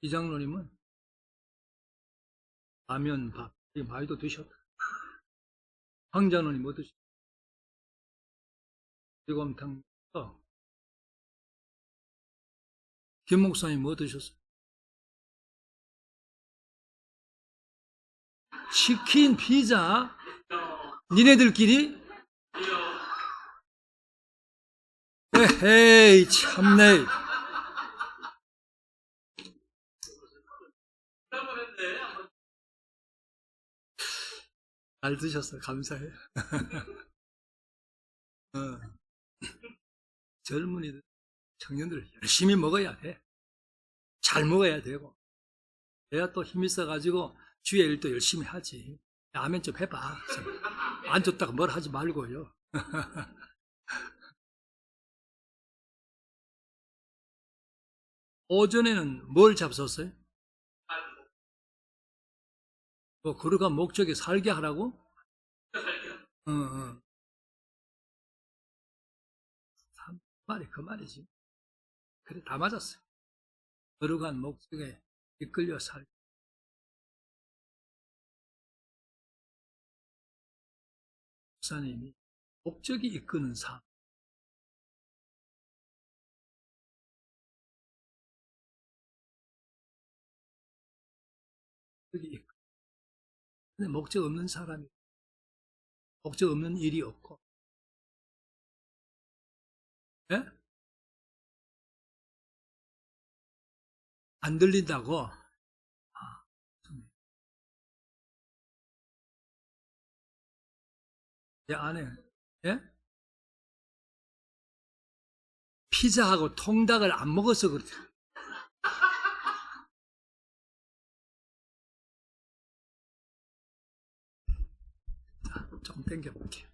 이장로님은 라면, 밥, 많이도 드셨다. 황 장로님 뭐 드셨다? 곰탕. 김 목사님 뭐 드셨어요? 치킨, 피자? 니네들끼리? 에헤이, 참네. 잘 드셨어. 감사해요. 젊은이들, 청년들 열심히 먹어야 돼. 잘 먹어야 되고. 내가 또 힘 있어가지고 주의 일도 열심히 하지. 라면 좀 해봐. 안 좋다고 뭘 하지 말고요. 오전에는 뭘 잡섰어요? 뭐, 그러가 목적이 살게 하라고? 응. 그 말이지. 그래, 다 맞았어요. 거룩한 목적에 이끌려 살게. 목사님이 목적이 이끄는 삶. 근데 목적 없는 사람이, 목적 없는 일이 없고. 예? 안 들린다고? 제 아내, 예? 피자하고 통닭을 안 먹어서 그렇대. 자, 좀 땡겨볼게요.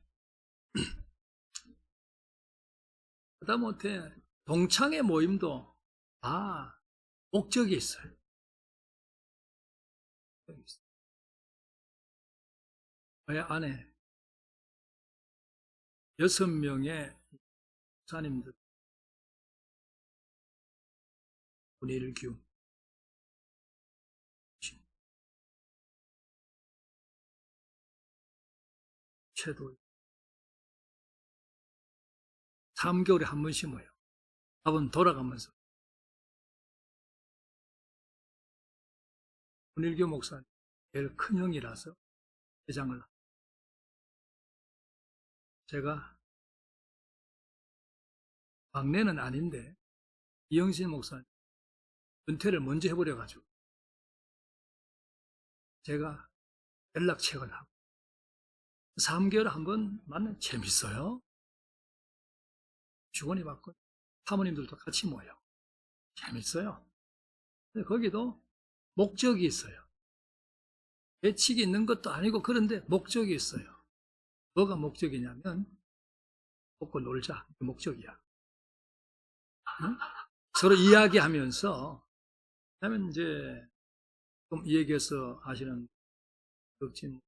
하다못해 동창회 모임도 다 목적이 있어요. 저희 안에 6명의 목사님들, 분일규, 최도 3개월에 한 번씩 모여. 밥은 돌아가면서. 분일규 목사님 제일 큰 형이라서 회장을. 제가 막내는 아닌데 이영신 목사님 은퇴를 먼저 해버려가지고 제가 연락책을 하고 3개월에 한 번 만나면 재밌어요. 주거니 받고 사모님들도 같이 모여. 재밌어요. 근데 거기도 목적이 있어요. 예측이 있는 것도 아니고 그런데 목적이 있어요. 뭐가 목적이냐면 먹고 놀자. 그 목적이야. 응? 서로 이야기하면서 그다음에 이제 좀 이 얘기해서 아시는 덕진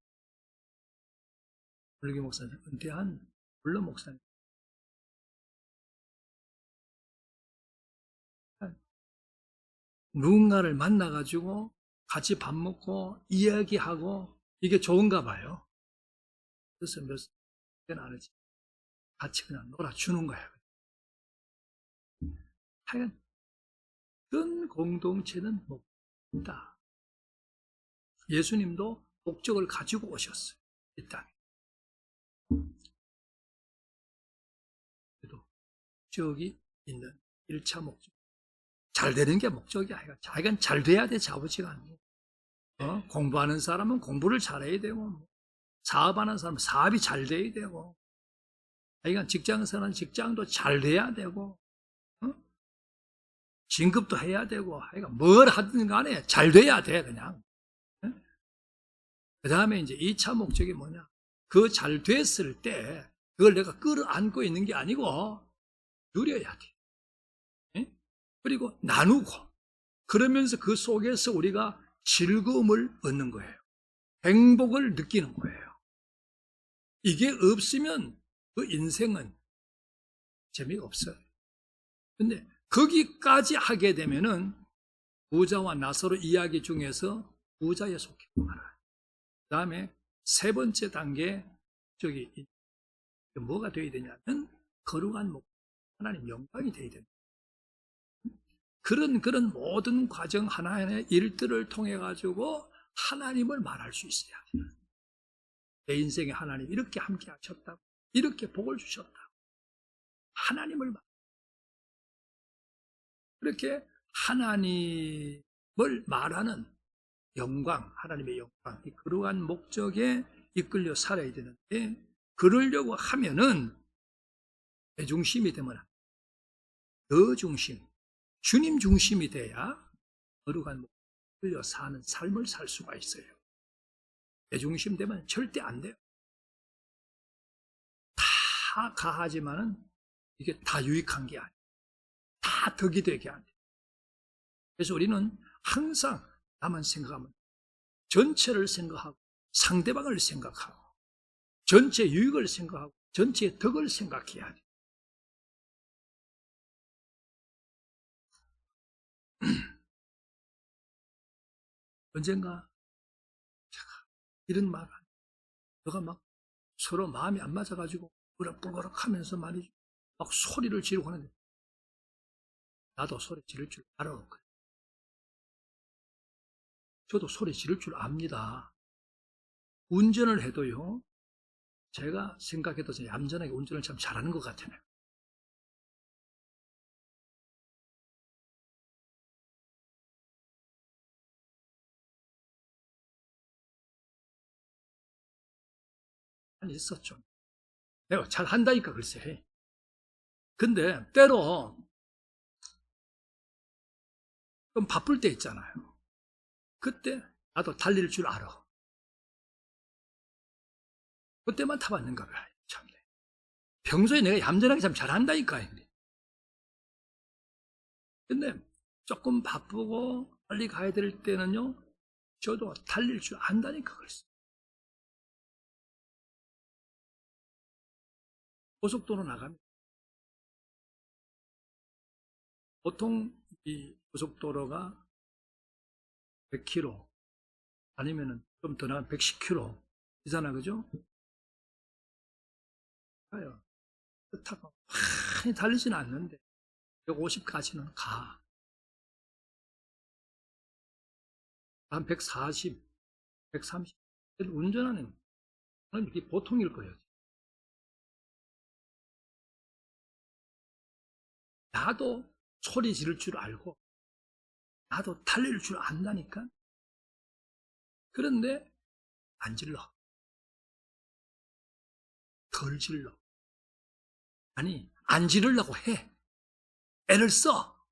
불교 목사님, 은퇴한 물론 목사님. 누군가를 만나가지고 같이 밥 먹고 이야기하고 이게 좋은가 봐요. 그래서 몇 개는 안 하지. 같이 그냥 놀아주는 거야. 하여간 큰 공동체는 없다. 예수님도 목적을 가지고 오셨어요. 이 땅에. 그래도 목적이 있는 1차 목적. 잘 되는 게 목적이야. 자기가 잘 돼야 돼, 자부지가 아니고. 공부하는 사람은 공부를 잘해야 되고, 사업하는 사람은 사업이 잘 돼야 되고, 자기가 직장 사는 직장도 잘 돼야 되고, 진급도 해야 되고, 뭘 하든 간에 잘 돼야 돼, 그냥. 그 다음에 이제 2차 목적이 뭐냐. 그 잘 됐을 때, 그걸 내가 끌어안고 있는 게 아니고, 누려야 돼. 그리고 나누고, 그러면서 그 속에서 우리가 즐거움을 얻는 거예요. 행복을 느끼는 거예요. 이게 없으면 그 인생은 재미가 없어요. 근데 거기까지 하게 되면은 부자와 나사로 이야기 중에서 부자에 속했고 말아요. 그 다음에 세 번째 단계, 뭐가 되어야 되냐면, 거룩한 목, 하나님 영광이 되어야 된다. 그런 모든 과정 하나하나의 일들을 통해 가지고 하나님을 말할 수 있어야 돼요. 내 인생에 하나님 이렇게 함께 하셨다고, 이렇게 복을 주셨다고, 하나님을 말. 그렇게 하나님을 말하는 영광, 하나님의 영광, 이 거룩한 목적에 이끌려 살아야 되는데, 그러려고 하면은 내 중심이 되면 안 돼요. 너 중심, 주님 중심이 돼야 거룩한 목적에 이끌려 사는 삶을 살 수가 있어요. 내 중심 되면 절대 안 돼요. 다 가하지만은 이게 다 유익한 게 아니에요. 다 덕이 되게 안 돼요. 그래서 우리는 항상 나만 생각하면 전체를 생각하고 상대방을 생각하고 전체 유익을 생각하고 전체의 덕을 생각해야 돼요. 언젠가 이런 말, 너가 막 서로 마음이 안 맞아가지고 버럭버럭 하면서 말이죠. 막 소리를 지르고 하는데, 나도 소리 지를 줄 알아. 저도 소리 지를 줄 압니다. 운전을 해도요, 제가 생각해도 얌전하게 운전을 참 잘하는 것 같아요. 있었죠. 내가 잘 한다니까 글쎄. 근데 때로 좀 바쁠 때 있잖아요. 그때 나도 달릴 줄 알아. 그때만 타봤는가 봐요. 참. 평소에 내가 얌전하게 참 잘한다니까. 근데 조금 바쁘고 빨리 가야 될 때는요, 저도 달릴 줄 안다니까 그랬어요. 고속도로 나가면 보통 이 고속도로가 100km 아니면은 좀 더 나가면 110km 이잖아, 그죠? 가요. 타고 많이 달리지는 않는데 150까지는 가. 한 140, 130. 운전하는 건 이게 보통일 거예요. 나도 소리 지를 줄 알고 나도 달릴 줄 안다니까. 그런데 안 질러. 덜 질러. 아니, 안 지르려고 해. 애를 써.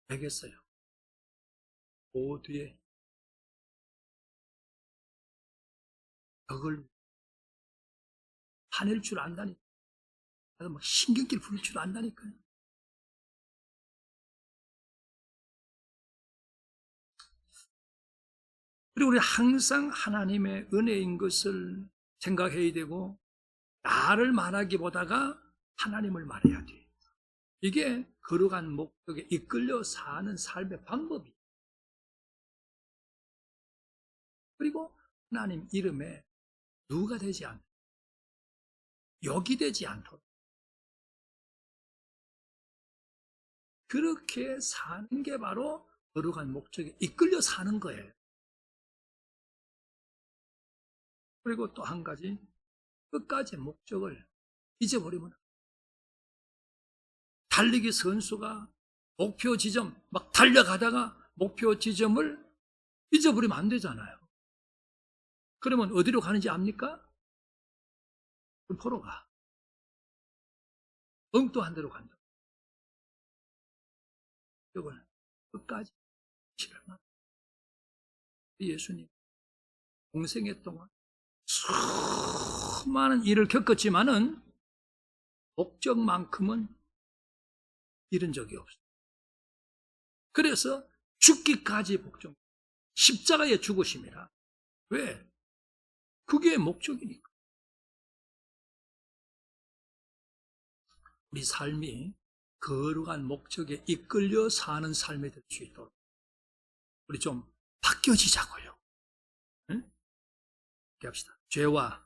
알겠어요. 그 뒤에 벽을 파낼 줄 안다니까. 막 신경질 부릴 줄 안다니까요. 그리고 우리 항상 하나님의 은혜인 것을 생각해야 되고, 나를 말하기보다가 하나님을 말해야 돼. 이게 거룩한 목적에 이끌려 사는 삶의 방법이에요. 그리고 하나님 이름에 누가 되지 않도록, 역이 되지 않도록 그렇게 사는 게 바로 거룩한 목적에 이끌려 사는 거예요. 그리고 또 한 가지, 끝까지 목적을 잊어버리면, 달리기 선수가 목표 지점 막 달려가다가 목표 지점을 잊어버리면 안 되잖아요. 그러면 어디로 가는지 압니까? 포로 가. 엉뚱한 데로 간다. 이걸 끝까지 치를 만. 예수님 공생애 동안 수많은 일을 겪었지만은 목적만큼은 잃은 적이 없어요. 그래서 죽기까지 복종, 십자가의 죽으심이라. 왜? 그게 목적이니까. 우리 삶이 거룩한 목적에 이끌려 사는 삶이 될 수 있도록 우리 좀 바뀌어지자고요. 응? 이렇게 합시다. 죄와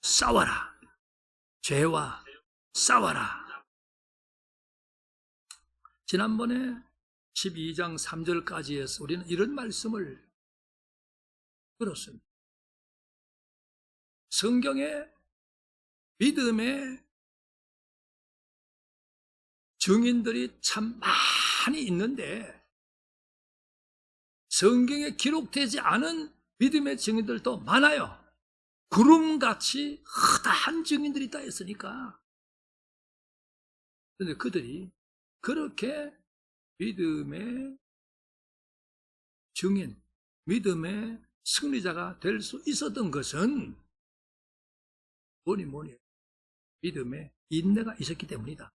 싸워라. 죄와 싸워라. 지난번에 12장 3절까지 해서 우리는 이런 말씀을 들었습니다. 성경에 믿음의 증인들이 참 많이 있는데 성경에 기록되지 않은 믿음의 증인들도 많아요. 구름같이 허다한 증인들이 다 있으니까. 그런데 그들이 그렇게 믿음의 증인, 믿음의 승리자가 될 수 있었던 것은 뭐니 믿음의 인내가 있었기 때문이다.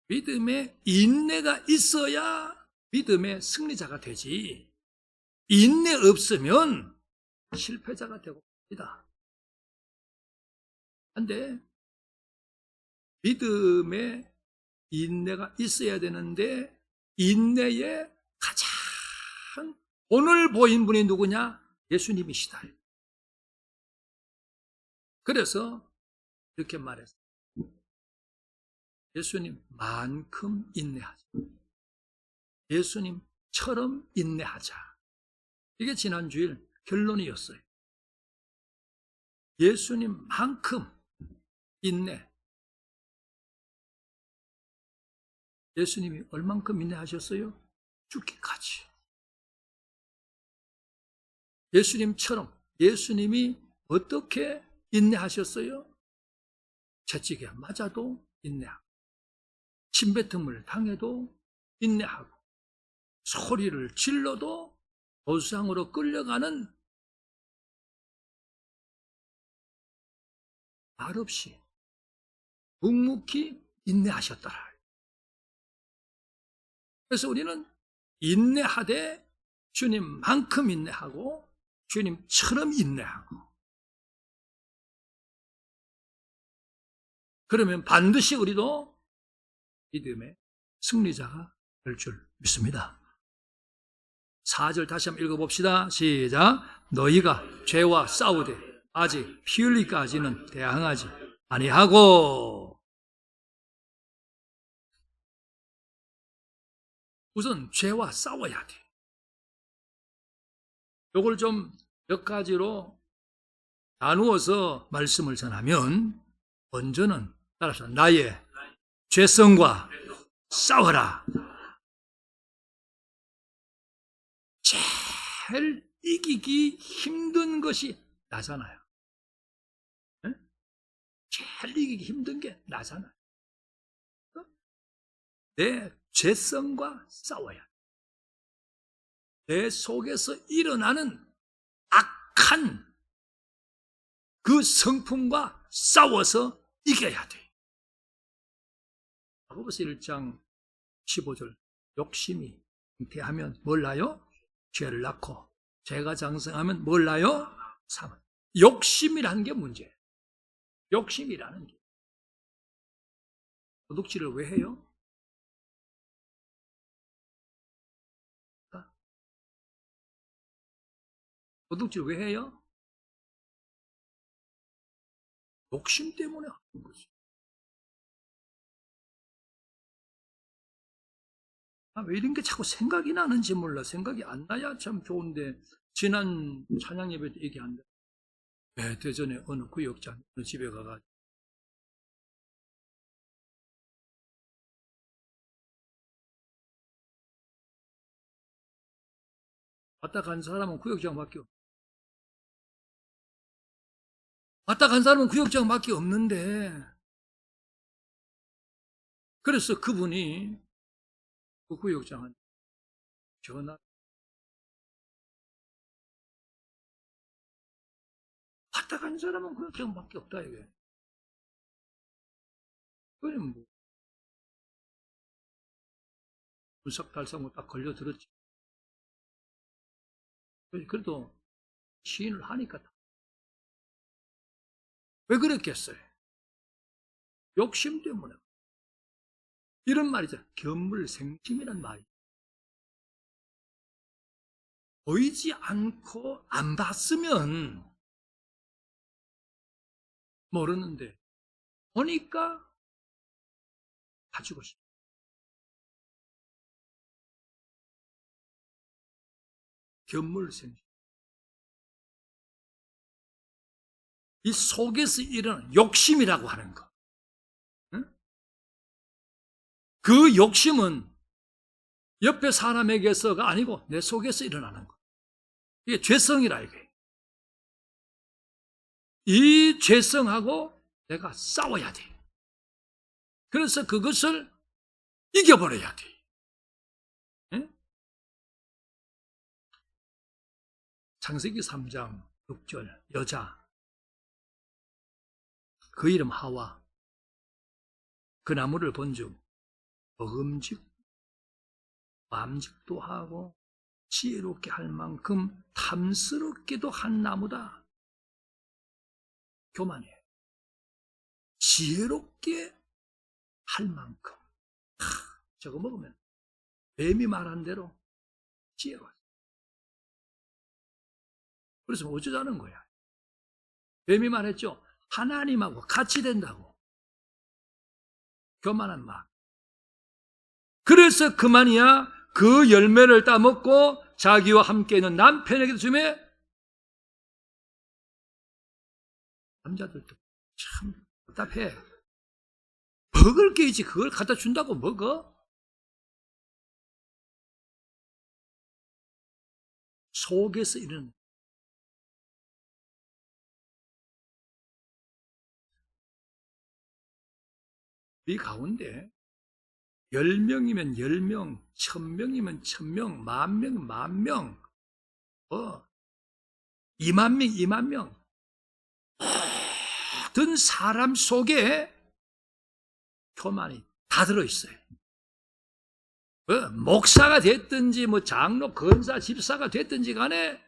믿음의 인내가 있어야 믿음의 승리자가 되지, 인내 없으면 실패자가 되고 있다. 그런데 믿음의 인내가 있어야 되는데 인내의 가장 본을 보인 분이 누구냐? 예수님이시다. 그래서 이렇게 말했어요. 예수님만큼 인내하자. 예수님처럼 인내하자. 이게 지난 주일 결론이었어요. 예수님만큼 인내. 예수님이 얼만큼 인내하셨어요? 죽기까지. 예수님처럼, 예수님이 어떻게 인내하셨어요? 채찍에 맞아도 인내하고, 침뱉음을 당해도 인내하고, 소리를 질러도 도수상으로 끌려가는 말없이 묵묵히 인내하셨더라. 그래서 우리는 인내하되 주님만큼 인내하고 주님처럼 인내하고, 그러면 반드시 우리도 믿음의 승리자가 될 줄 믿습니다. 4절 다시 한번 읽어봅시다. 시작. 너희가 죄와 싸우되 아직 피 흘리기까지는 대항하지 아니하고. 우선 죄와 싸워야 돼. 이걸 좀 몇 가지로 나누어서 말씀을 전하면, 먼저는 따라서 나의 죄성과 싸워라. 제일 이기기 힘든 것이 나잖아요. 네? 제일 이기기 힘든 게 나잖아요. 내 죄성과 싸워야 돼. 내 속에서 일어나는 악한 그 성품과 싸워서 이겨야 돼. 야고보서 1장 15절. 욕심이 잉태하면 뭘 나요? 죄를 낳고, 죄가 장성하면 뭘 나요? 사망. 욕심이라는 게 문제예요. 욕심이라는 게. 도둑질을 왜 해요? 도둑질 왜 해요? 욕심 때문에 하는 거지. 왜 이런 게 자꾸 생각이 나는지 몰라. 생각이 안 나야 참 좋은데, 지난 찬양 예배 때 얘기한다. 네, 대전에 어느 구역장 어느 집에 가가지고 왔다 간 사람은 구역장밖에 없어. 왔다 간 사람은 구역장밖에 없는데, 그래서 그분이 그 구역장한테 전화, 왔다 간 사람은 구역장밖에 없다 이게. 그럼 뭐 분석달성 딱 걸려들었지. 그래도 시인을 하니까. 왜 그랬겠어요? 욕심 때문에. 이런 말이죠. 견물생심이란 말이죠. 보이지 않고 안 봤으면 모르는데 보니까 가지고 싶어. 견물생심. 이 속에서 일어나는 욕심이라고 하는 거. 응? 그 욕심은 옆에 사람에게서가 아니고 내 속에서 일어나는 거. 이게 죄성이라 이게. 이 죄성하고 내가 싸워야 돼. 그래서 그것을 이겨버려야 돼. 응? 창세기 3장 6절 여자 그 이름 하와 그 나무를 본즉 먹음직 마음직도 하고 지혜롭게 할 만큼 탐스럽기도 한 나무다. 교만해. 지혜롭게 할 만큼. 저거 먹으면 뱀이 말한 대로 지혜로워. 그래서 어쩌자는 거야. 뱀이 말했죠. 하나님하고 같이 된다고. 교만한 말. 그래서 그만이야 그 열매를 따먹고 자기와 함께 있는 남편에게도 주매. 남자들도 참 답답해. 먹을 게 있지 그걸 갖다 준다고 먹어? 속에서 이런 이 가운데 10명이면 10명, 1000명이면 1000명, 10,000명, 10,000명, 2만 명, 2만 명. 모든 사람 속에 교만이 다 들어있어요. 목사가 됐든지, 장로, 권사, 집사가 됐든지 간에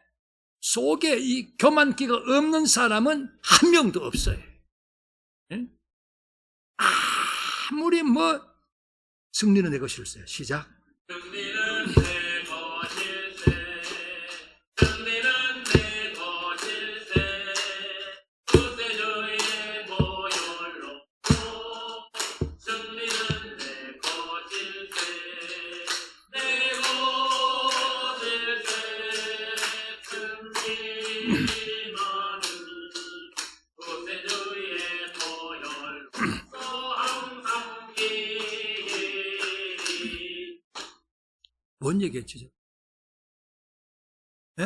속에 이 교만기가 없는 사람은 한 명도 없어요. 아무리 승리는 내 것일세. 시작. 승리는 내 것일세. 승리는 내 것일세. 구세주의 보혈로 승리는 내 것일세. 내 것일세. 승리만은 구세주의 보혈로 뭔 얘기했죠? 예?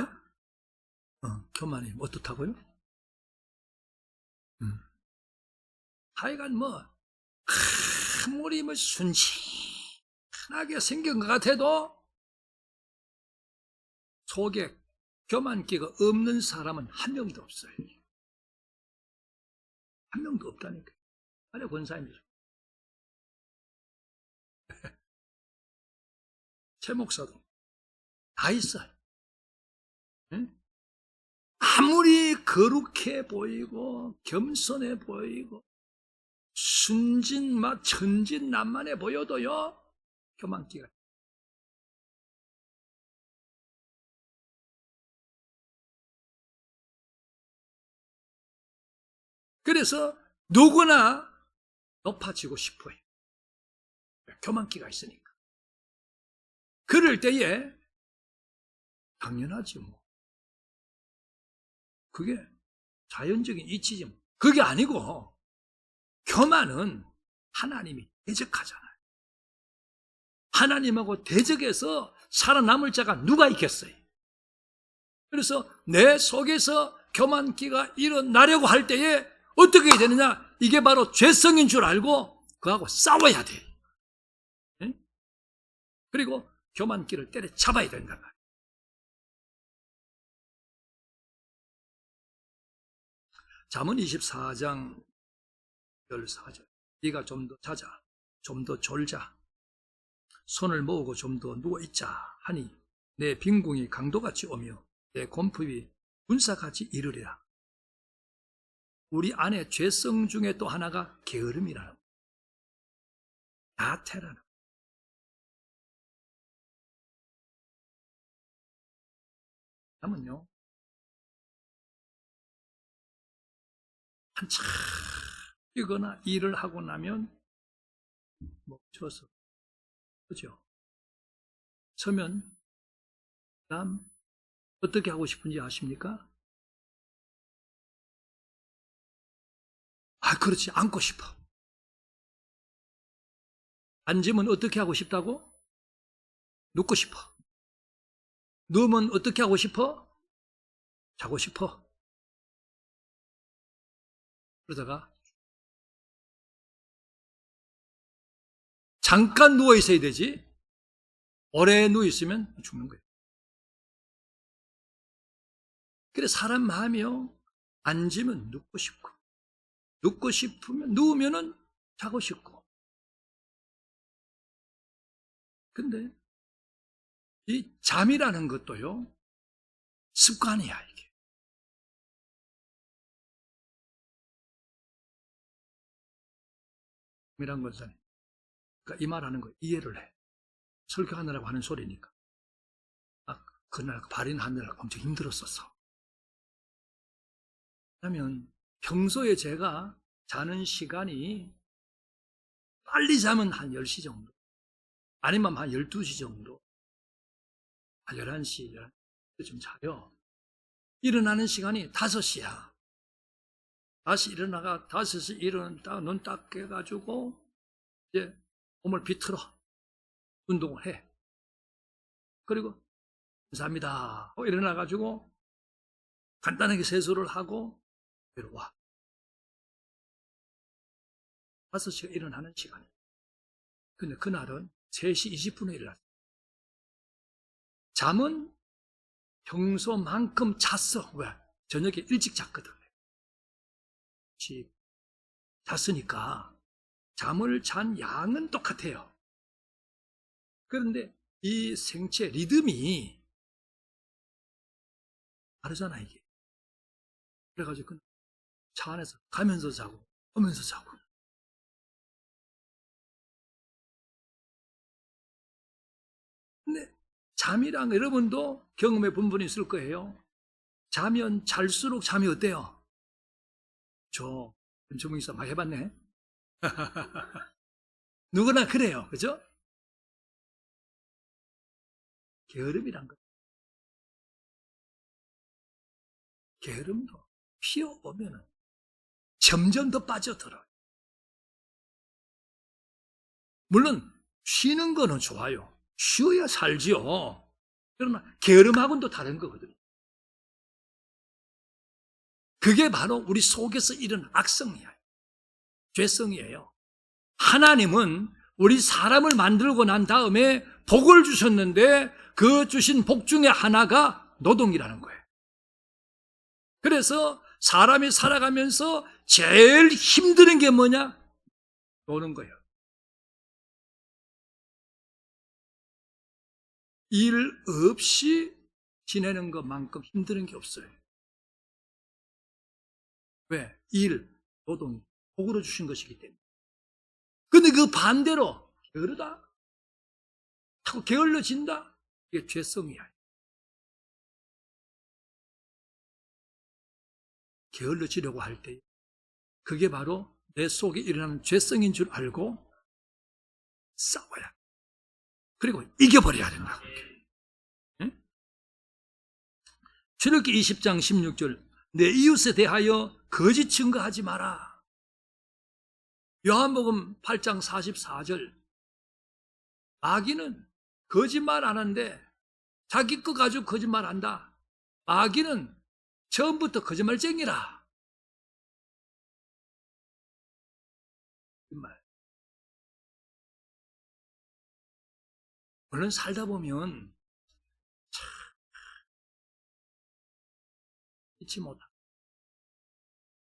교만이 어떻다고요? 하여간 아무리 순진하게 생긴 것 같아도 속에 교만기가 없는 사람은 한 명도 없어요. 한 명도 없다니까. 아니, 권사님들. 최 목사도 다 있어요. 응? 아무리 거룩해 보이고 겸손해 보이고 천진난만해 보여도요 교만기가. 그래서 누구나 높아지고 싶어요. 교만기가 있으니까. 그럴 때에 당연하지 뭐. 그게 자연적인 이치지 뭐. 그게 아니고 교만은 하나님이 대적하잖아요. 하나님하고 대적해서 살아남을 자가 누가 있겠어요? 그래서 내 속에서 교만기가 일어나려고 할 때에 어떻게 되느냐? 이게 바로 죄성인 줄 알고 그하고 싸워야 돼. 그리고 교만기를 때려잡아야 된다. 잠언 24장 14절. 네가 좀 더 자자, 좀 더 졸자, 손을 모으고 좀 더 누워있자 하니 내 빈궁이 강도같이 오며 내 곰풀이 군사같이 이르리라. 우리 안에 죄성 중에 또 하나가 게으름이라는 거예요. 야태라는 하면요, 한참 뛰거나 일을 하고 나면 멈춰서, 그죠? 서면, 그 다음, 어떻게 하고 싶은지 아십니까? 아, 그렇지. 앉고 싶어. 앉으면 어떻게 하고 싶다고? 눕고 싶어. 누우면 어떻게 하고 싶어? 자고 싶어. 그러다가 잠깐 누워 있어야 되지. 오래 누워 있으면 죽는 거예요. 그래 사람 마음이요. 앉으면 눕고 싶고, 눕고 싶으면 누우면은 자고 싶고. 근데 이 잠이라는 것도요, 습관이야 이게. 잠이란 것은, 그러니까 이 말하는 거 이해를 해. 설교하느라고 하는 소리니까. 아, 그날 발인하느라 엄청 힘들었었어. 그러면 평소에 제가 자는 시간이 빨리 자면 한 10시 정도, 아니면 한 12시 정도, 한 11시, 11시쯤 자요. 일어나는 시간이 5시야. 다시 일어나가 5시 일어났다가 눈 딱 깨가지고 이제 몸을 비틀어 운동을 해. 그리고 감사합니다 하고 일어나가지고 간단하게 세수를 하고 내려와. 5시가 일어나는 시간이에요. 근데 그날은 3시 20분에 일어났어요. 잠은 평소만큼 잤어. 왜? 저녁에 일찍 잤거든. 잤으니까 잠을 잔 양은 똑같아요. 그런데 이 생체 리듬이 다르잖아 이게. 그래가지고 차 안에서 가면서 자고 오면서 자고. 근데 잠이랑 여러분도 경험해 본 분이 있을 거예요. 자면 잘수록 잠이 어때요? 전문의 있어 많이 해봤네. 누구나 그래요. 그죠? 게으름이란 거. 게으름도 피워보면 점점 더 빠져들어요. 물론 쉬는 거는 좋아요. 쉬어야 살지요. 그러나 게으름하고는 또 다른 거거든요. 그게 바로 우리 속에서 이런 악성이에요. 죄성이에요. 하나님은 우리 사람을 만들고 난 다음에 복을 주셨는데 그 주신 복 중에 하나가 노동이라는 거예요. 그래서 사람이 살아가면서 제일 힘드는 게 뭐냐? 노는 거예요. 일 없이 지내는 것만큼 힘든 게 없어요. 왜? 노동, 복으로 주신 것이기 때문에. 근데 그 반대로 게으르다 하고 게을러진다? 이게 죄성이야. 게을러지려고 할 때 그게 바로 내 속에 일어나는 죄성인 줄 알고 싸워야, 그리고 이겨버려야 된다. 응? 출애굽기 20장 16절, 내 이웃에 대하여 거짓 증거하지 마라. 요한복음 8장 44절, 마귀는 거짓말 안 하는데 자기 거 가지고 거짓말 한다. 마귀는 처음부터 거짓말쟁이라. 정말. 물론 살다 보면 참 잊지 못한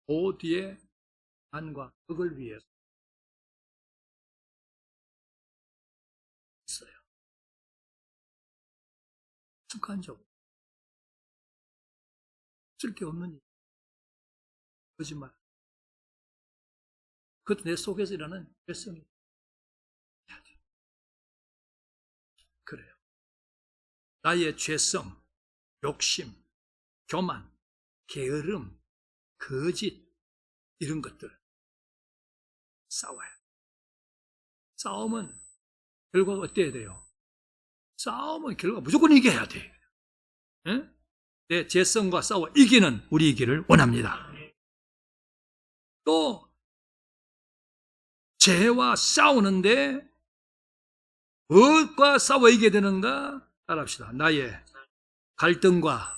그 뒤에 안과 덕을 위해서 있어요. 습관적으로 쓸데없는 일, 거짓말. 그것도 내 속에서 일어나는 죄성이 그래요. 나의 죄성, 욕심, 교만, 게으름, 거짓, 이런 것들 싸워요. 싸움은 결과가 어때야 돼요? 싸움은 결과가 무조건 이겨야 돼. 예? 내 죄성과 싸워 이기는 우리이기를 원합니다. 또 죄와 싸우는데 무엇과 싸워 이겨야 되는가? 따라합시다. 나의 갈등과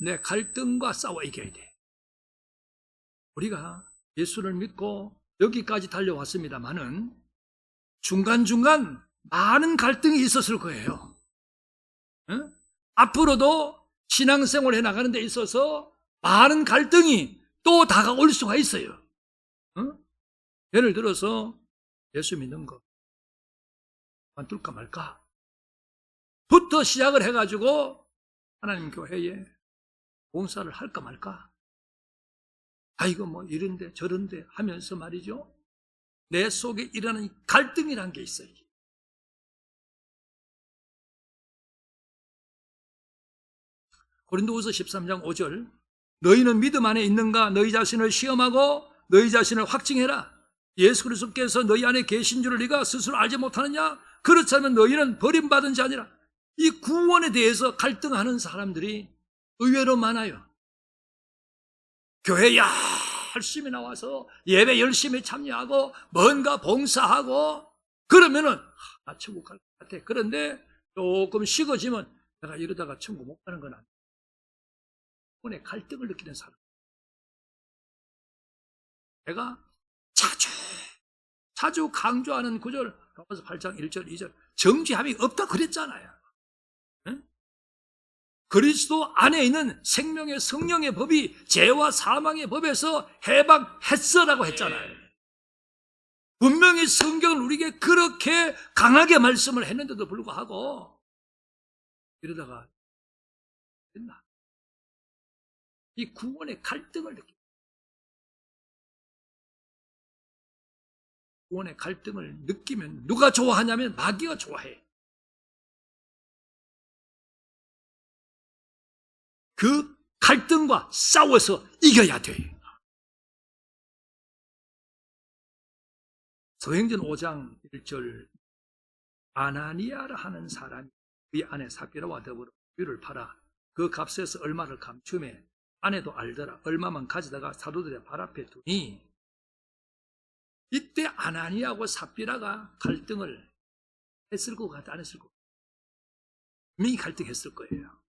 내 갈등과 싸워 이겨야 돼. 우리가 예수를 믿고 여기까지 달려왔습니다마는 중간중간 많은 갈등이 있었을 거예요. 응? 앞으로도 신앙생활을 해나가는 데 있어서 많은 갈등이 또 다가올 수가 있어요. 응? 예를 들어서 예수 믿는 거 관둘까 말까 부터 시작을 해가지고 하나님 교회에 봉사를 할까 말까, 이거 뭐 이런데 저런데 하면서 말이죠, 내 속에 일어나는 갈등이라는 게 있어요. 고린도후서 13장 5절, 너희는 믿음 안에 있는가? 너희 자신을 시험하고 너희 자신을 확증해라. 예수 그리스도께서 너희 안에 계신 줄을 네가 스스로 알지 못하느냐? 그렇지 않으면 너희는 버림받은 자니라. 이 구원에 대해서 갈등하는 사람들이 의외로 많아요. 교회 열심히 나와서 예배 열심히 참여하고 뭔가 봉사하고 그러면은 나 천국 갈 것 같아. 그런데 조금 식어지면 내가 이러다가 천국 못 가는 건 아니야. 구원의 갈등을 느끼는 사람. 내가 자주 강조하는 구절, 로마서 8장 1절 2절, 정죄함이 없다 그랬잖아요. 응? 그리스도 안에 있는 생명의 성령의 법이 죄와 사망의 법에서 해방했어라고 했잖아요. 분명히 성경은 우리에게 그렇게 강하게 말씀을 했는데도 불구하고 이러다가 됐나? 이 구원의 갈등을 느끼고, 구원의 갈등을 느끼면 누가 좋아하냐면 마귀가 좋아해. 그 갈등과 싸워서 이겨야 돼. 사도행전 5장 1절, 아나니아라 하는 사람이 그 아내 삽비라와 더불어 뷰를 팔아 그 값에서 얼마를 감추매 아내도 알더라. 얼마만 가져다가 사도들의 발 앞에 두니, 이때 아나니아하고 삽비라가 갈등을 했을 것 같아, 안 했을 것 같아? 분명히 갈등했을 거예요.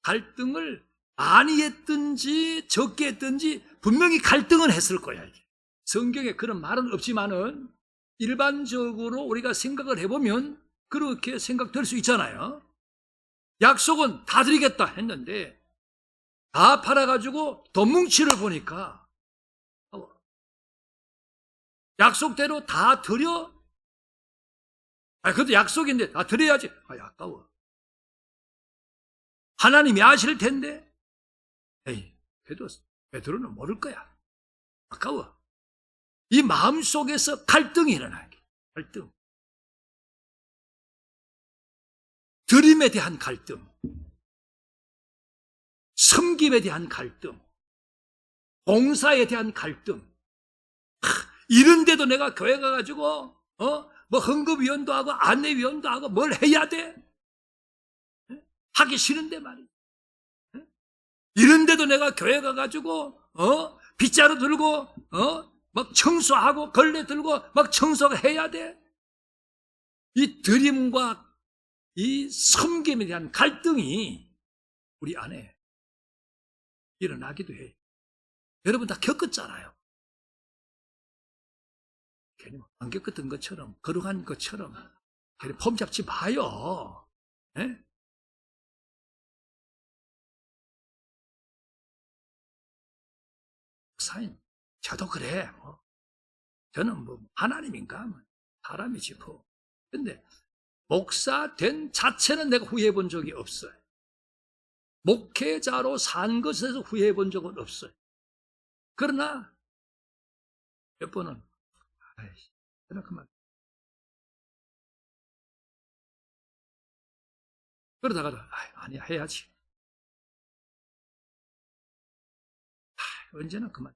갈등을 많이 했든지 적게 했든지 분명히 갈등은 했을 거야. 이게. 성경에 그런 말은 없지만은 일반적으로 우리가 생각을 해보면 그렇게 생각될 수 있잖아요. 약속은 다 드리겠다 했는데 다 팔아가지고 돈 뭉치를 보니까 약속대로 다 드려? 그래도 약속인데 다 드려야지. 아까워. 하나님이 아실 텐데. 그래도 베드로는 모를 거야. 아까워. 이 마음속에서 갈등이 일어나요. 갈등. 드림에 대한 갈등, 섬김에 대한 갈등, 봉사에 대한 갈등. 이런데도 내가 교회 가가지고 뭐 헌금위원도 하고 안내위원도 하고 뭘 해야 돼? 하기 싫은데 말이야. 이런데도 내가 교회 가가지고 빗자루 들고 막 청소하고 걸레 들고 막 청소해야 돼? 이 드림과 이 섬김에 대한 갈등이 우리 안에 일어나기도 해요. 여러분 다 겪었잖아요. 괜히 안 겪었던 것처럼, 거룩한 것처럼 괜히 폼 잡지 마요. 네? 목사님, 저도 그래. 저는 뭐 하나님인가? 사람이지 뭐. 근데 목사 된 자체는 내가 후회해 본 적이 없어요. 목회자로 산 것에서 후회해 본 적은 없어요. 그러나 몇 번은 그만 그러다가도 아니야 해야지. 언제나 그만.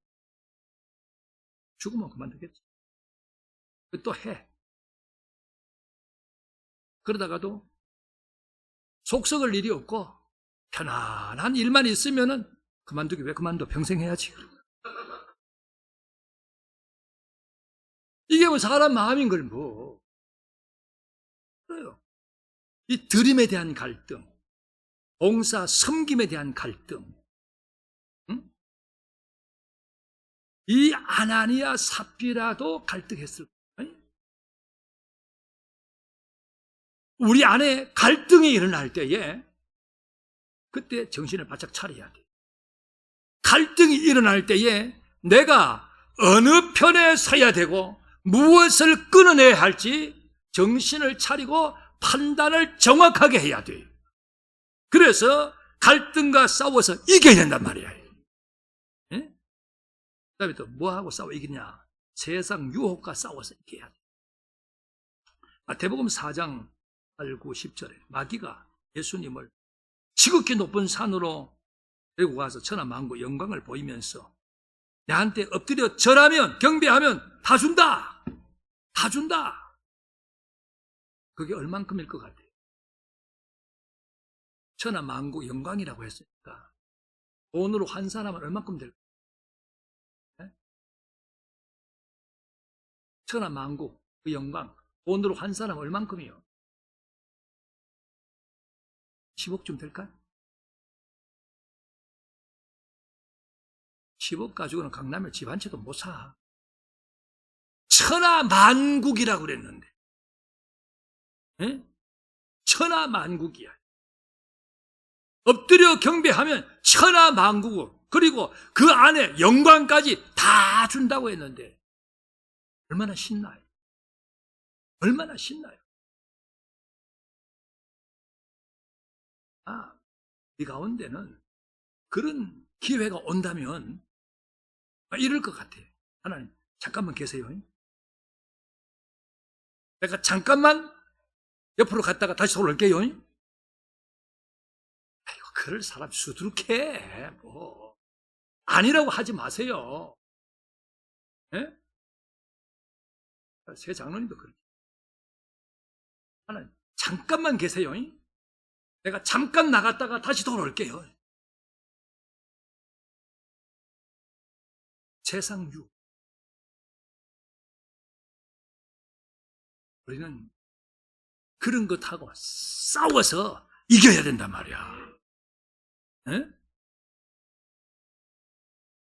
죽으면 그만두겠지. 또 해. 그러다가도 속 썩을 일이 없고 편안한 일만 있으면은 그만두기 왜 그만둬? 평생 해야지. 이게 뭐 사람 마음인 걸 뭐. 그래요. 이 드림에 대한 갈등, 봉사, 섬김에 대한 갈등, 응? 이 아나니아 삽비라도 갈등했을 거예요. 우리 안에 갈등이 일어날 때에 그때 정신을 바짝 차려야 돼. 갈등이 일어날 때에 내가 어느 편에 서야 되고 무엇을 끊어내야 할지 정신을 차리고 판단을 정확하게 해야 돼요. 그래서 갈등과 싸워서 이겨야 된단 말이에요. 예? 그 다음에 또 뭐하고 싸워 이기냐? 세상 유혹과 싸워서 이겨야 돼. 마태복음 4장 8, 9, 10절에 마귀가 예수님을 지극히 높은 산으로 데리고 가서 천하만국 영광을 보이면서 내한테 엎드려 절하면 경배하면 다 준다. 다 준다. 그게 얼만큼일 것 같아요? 천하만국 영광이라고 했으니까 돈으로 환산하면 얼만큼 될까요? 네? 천하만국 그 영광 돈으로 환산하면 얼만큼이요? 10억쯤 될까요? 10억 가지고는 강남에 집 한 채도 못 사. 천하만국이라고 그랬는데. 에? 천하만국이야. 엎드려 경배하면 천하만국, 그리고 그 안에 영광까지 다 준다고 했는데 얼마나 신나요? 얼마나 신나요? 이 가운데는 그런 기회가 온다면 이럴 것 같아요. 하나님 잠깐만 계세요. 내가 잠깐만 옆으로 갔다가 다시 돌아올게요. 아이고, 그럴 사람 수두룩해. 뭐 아니라고 하지 마세요. 예? 새 장로님도 그렇죠. 하나님 잠깐만 계세요. 내가 잠깐 나갔다가 다시 돌아올게요. 세상 유. 우리는 그런 것하고 싸워서 이겨야 된단 말이야. 네?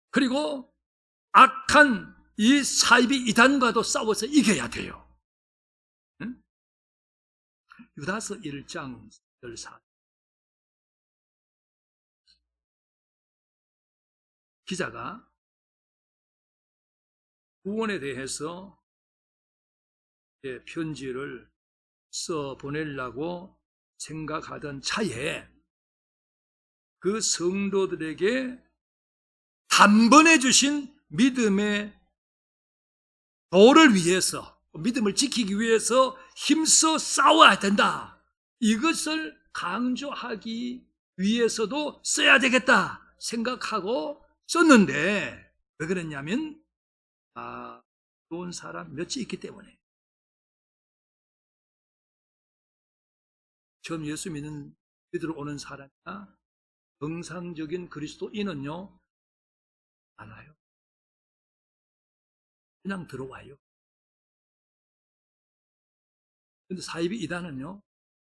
그리고 악한 이 사이비 이단과도 싸워서 이겨야 돼요. 네? 유다서 1장 14. 기자가 구원에 대해서 편지를 써 보내려고 생각하던 차에 그 성도들에게 단번에 주신 믿음의 도를 위해서, 믿음을 지키기 위해서 힘써 싸워야 된다. 이것을 강조하기 위해서도 써야 되겠다 생각하고 썼는데 왜 그랬냐면 좋은 사람 몇이 있기 때문에. 처음 예수 믿으러 오는 사람이나 정상적인 그리스도인은요 안 와요. 그냥 들어와요. 근데 사이비 이단은요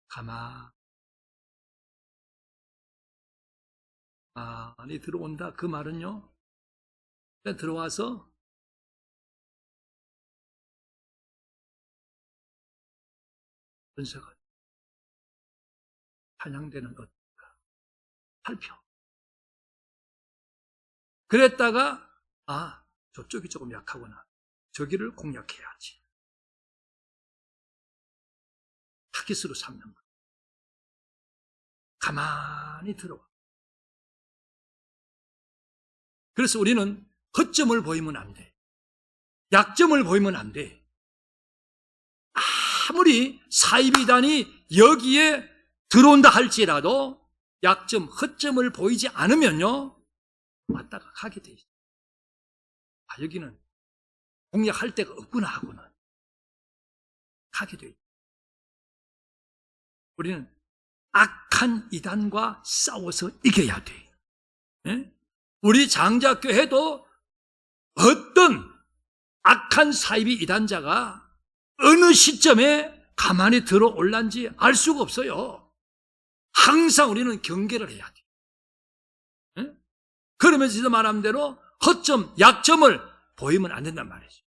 가만히 들어온다. 그 말은요 그냥 들어와서 분석을 찬양되는 것 살펴. 그랬다가 저쪽이 조금 약하구나. 저기를 공략해야지. 타깃으로 삼는 것. 가만히 들어와. 그래서 우리는 허점을 보이면 안 돼. 약점을 보이면 안 돼. 아무리 사이비단이 여기에 들어온다 할지라도 약점, 허점을 보이지 않으면요, 왔다가 가게 돼 있어요. 아, 여기는 공략할 데가 없구나 하고는 가게 돼 있어요. 우리는 악한 이단과 싸워서 이겨야 돼. 예? 우리 장자교회도 어떤 악한 사이비 이단자가 어느 시점에 가만히 들어올란지 알 수가 없어요. 항상 우리는 경계를 해야 돼. 예? 그러면서 진짜 말한 대로 허점, 약점을 보이면 안 된단 말이죠.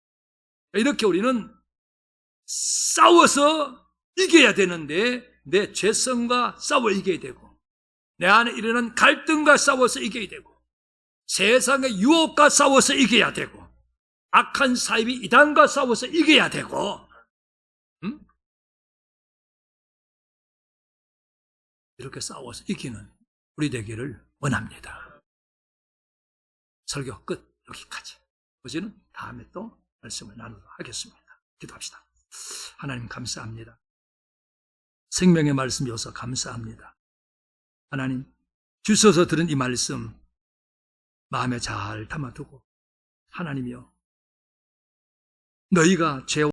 이렇게 우리는 싸워서 이겨야 되는데 내 죄성과 싸워 이겨야 되고 내 안에 일어난 갈등과 싸워서 이겨야 되고 세상의 유혹과 싸워서 이겨야 되고 악한 사이비 이단과 싸워서 이겨야 되고 이렇게 싸워서 이기는 우리 되기를 원합니다. 설교 끝 여기까지. 어제는 다음에 또 말씀을 나누도록 하겠습니다. 기도합시다. 하나님 감사합니다. 생명의 말씀 주셔서 감사합니다. 하나님 주셔서 들은 이 말씀 마음에 잘 담아두고 하나님이여 너희가 죄와